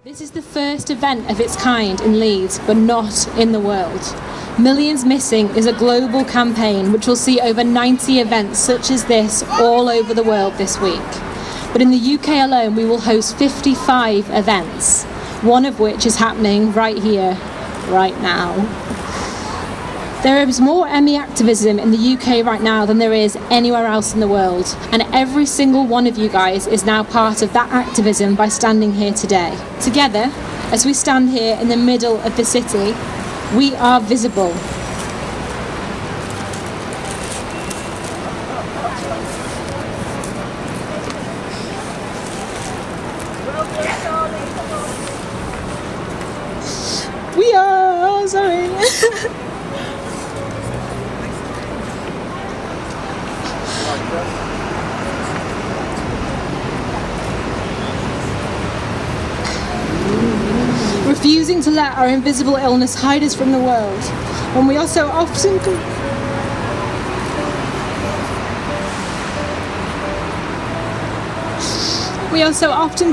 This is the first event of its kind in Leeds, but not in the world. Millions Missing is a global campaign which will see over 90 events such as this all over the world this week. But in the UK alone, we will host 55 events, one of which is happening right here, right now. There is more ME activism in the UK right now than there is anywhere else in the world, and every single one of you guys is now part of that activism by standing here today. Together, as we stand here in the middle of the city, we are visible. We are, sorry. Refusing to let our invisible illness hide us from the world, when we are so often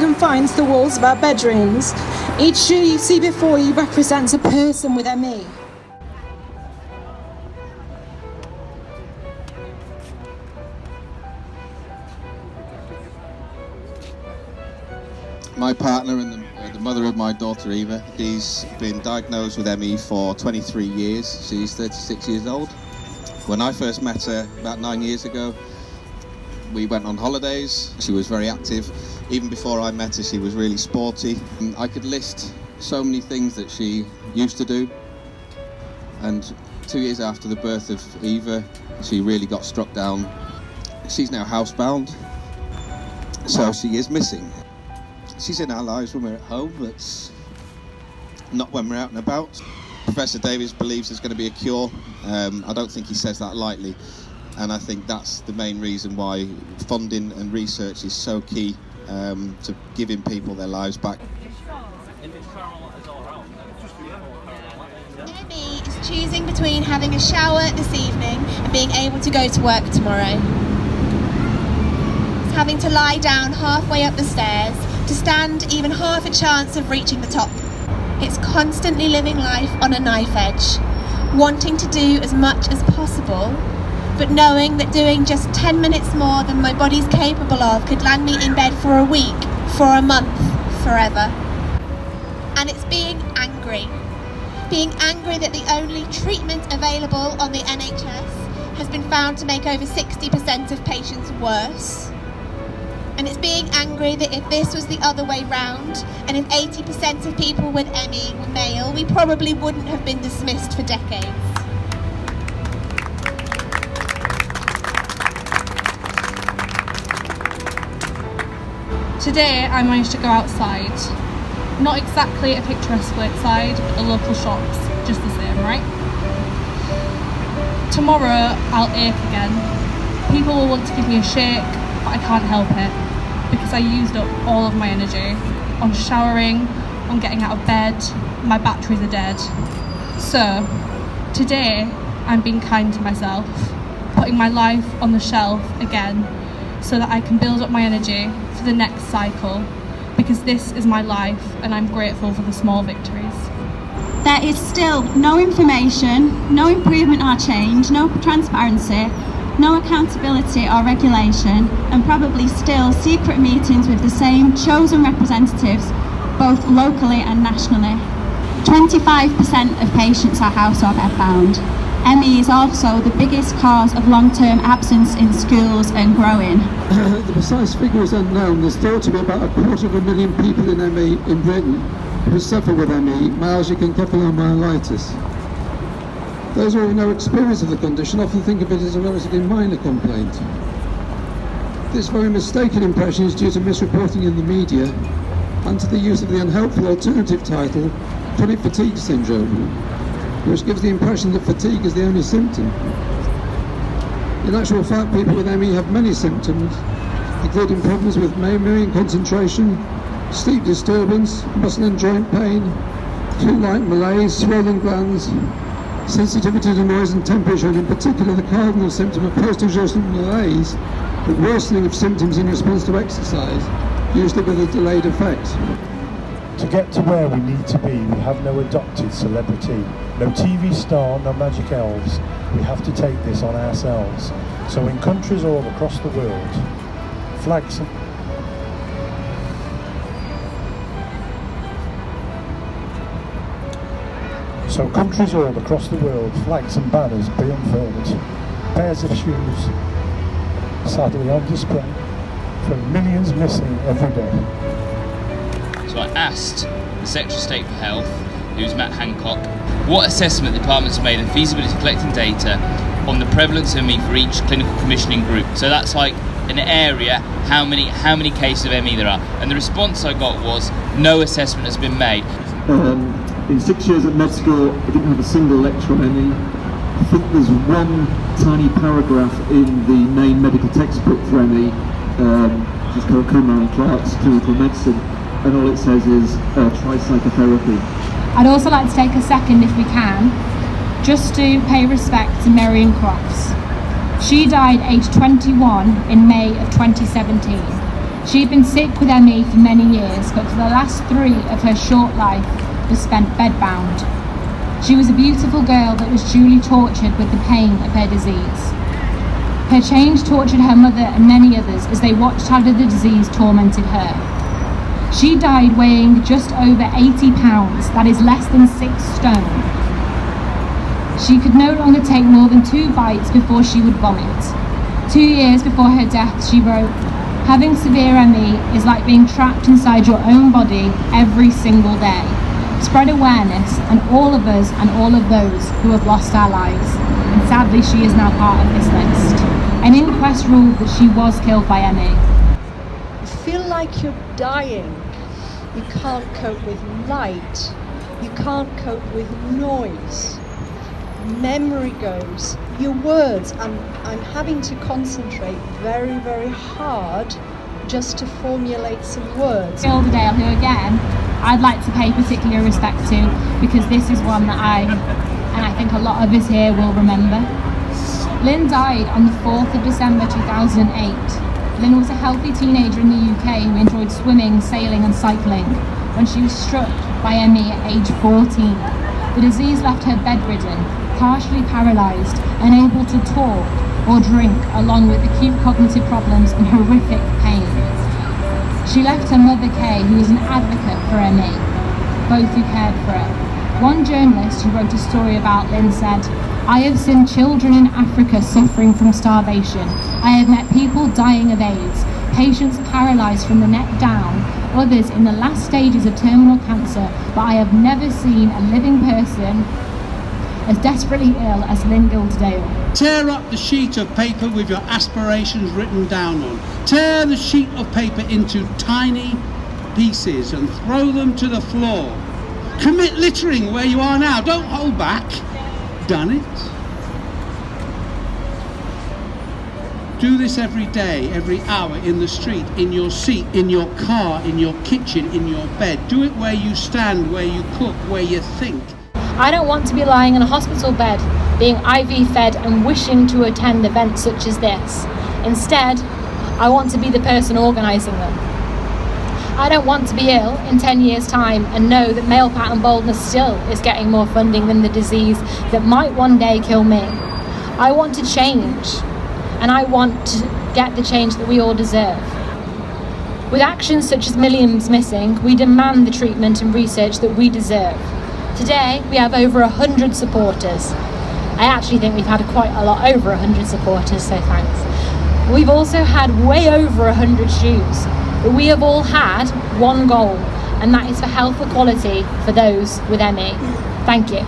confined to the walls of our bedrooms. Each shoe you see before you represents a person with ME. My partner and the mother of my daughter Eva, she's been diagnosed with ME for 23 years. She's 36 years old. When I first met her about 9 years ago, we went on holidays. She was very active. Even before I met her, she was really sporty. I could list so many things that she used to do. And 2 years after the birth of Eva, she really got struck down. She's now housebound, so she is missing. She's in our lives when we're at home, but not when we're out and about. Professor Davies believes there's going to be a cure. I don't think he says that lightly, and I think that's the main reason why funding and research is so key to giving people their lives back. Me is choosing between having a shower this evening and being able to go to work tomorrow. It's having to lie down halfway up the stairs to stand even half a chance of reaching the top. It's constantly living life on a knife edge, wanting to do as much as possible, but knowing that doing just 10 minutes more than my body's capable of could land me in bed for a week, for a month, forever. And it's being angry. Being angry that the only treatment available on the NHS has been found to make over 60% of patients worse. And it's being angry that if this was the other way round, and if 80% of people with ME were male, we probably wouldn't have been dismissed for decades. Today I managed to go outside. Not exactly a picturesque outside, but the local shops, just the same, right? Tomorrow I'll ache again. People will want to give me a shake, but I can't help it, because I used up all of my energy on showering, on getting out of bed. My batteries are dead. So today I'm being kind to myself, putting my life on the shelf again so that I can build up my energy for the next cycle, because this is my life and I'm grateful for the small victories. There is still no information, no improvement or change, no transparency, no accountability or regulation, and probably still secret meetings with the same chosen representatives, both locally and nationally. 25% of patients are house or bed bound. ME is also the biggest cause of long-term absence in schools and growing. The precise figure is unknown. There's thought to be about 250,000 people in ME in Britain who suffer with ME, myalgic encephalomyelitis. Those who have no experience of the condition often think of it as a relatively minor complaint. This very mistaken impression is due to misreporting in the media and to the use of the unhelpful alternative title, chronic fatigue syndrome, which gives the impression that fatigue is the only symptom. In actual fact, people with ME have many symptoms, including problems with memory and concentration, sleep disturbance, muscle and joint pain, flu-like malaise, swollen glands, sensitivity to noise and temperature, and in particular the cardinal symptom of post-exertional malaise, the worsening of symptoms in response to exercise, usually with a delayed effect. To get to where we need to be, we have no adopted celebrity, no TV star, no magic elves. We have to take this on ourselves. So in countries all across the world, flags and banners be unfurled. Pairs of shoes, sadly on display, for millions missing every day. So I asked the Secretary of State for Health, who's Matt Hancock, what assessment the department's made of feasibility of collecting data on the prevalence of ME for each clinical commissioning group. So that's like an area, how many cases of ME there are. And the response I got was, no assessment has been made. In 6 years at med school, I didn't have a single lecture on ME. I think there's one tiny paragraph in the main medical textbook for ME, which is called Kumar and Clark's Clinical Medicine, and all it says is try psychotherapy. I'd also like to take a second, if we can, just to pay respect to Marion Crofts. She died aged 21 in May of 2017. She'd been sick with ME for many years, but for the last 3 of her short life was spent bedbound. She was a beautiful girl that was duly tortured with the pain of her disease. Her change tortured her mother and many others as they watched how the disease tormented her. She died weighing just over 80 pounds, that is less than 6 stone. She could no longer take more than 2 bites before she would vomit. 2 years before her death, she wrote, "Having severe ME is like being trapped inside your own body every single day. Spread awareness, and all of us and all of those who have lost our lives." And sadly, she is now part of this list. An inquest ruled that she was killed by ME. You feel like you're dying. You can't cope with light. You can't cope with noise. Memory goes. Your words, I'm having to concentrate very, very hard just to formulate some words. Gilderdale, who again, I'd like to pay particular respect to, because this is one that I think a lot of us here will remember. Lynn died on the 4th of December 2008. Lynn was a healthy teenager in the UK who enjoyed swimming, sailing and cycling when she was struck by ME at age 14. The disease left her bedridden, partially paralysed, unable to talk or drink, along with acute cognitive problems and horrific pain. She left her mother Kay, who was an advocate for ME, both who cared for her. One journalist who wrote a story about Lynn said, "I have seen children in Africa suffering from starvation. I have met people dying of AIDS, patients paralysed from the neck down, others in the last stages of terminal cancer, but I have never seen a living person as desperately ill as Lynn Gilderdale." Tear up the sheet of paper with your aspirations written down on. Tear the sheet of paper into tiny pieces and throw them to the floor. Commit littering where you are now. Don't hold back. Done it. Do this every day, every hour, in the street, in your seat, in your car, in your kitchen, in your bed. Do it where you stand, where you cook, where you think. I don't want to be lying in a hospital bed, being IV fed and wishing to attend events such as this. Instead, I want to be the person organising them. I don't want to be ill in 10 years' time and know that male pattern baldness still is getting more funding than the disease that might one day kill me. I want to change, and I want to get the change that we all deserve. With actions such as Millions Missing, we demand the treatment and research that we deserve. Today, we have over 100 supporters. I actually think we've had quite a lot over 100 supporters, so thanks. We've also had way over 100 shoes. But we have all had one goal, and that is for health equality for those with ME. Thank you.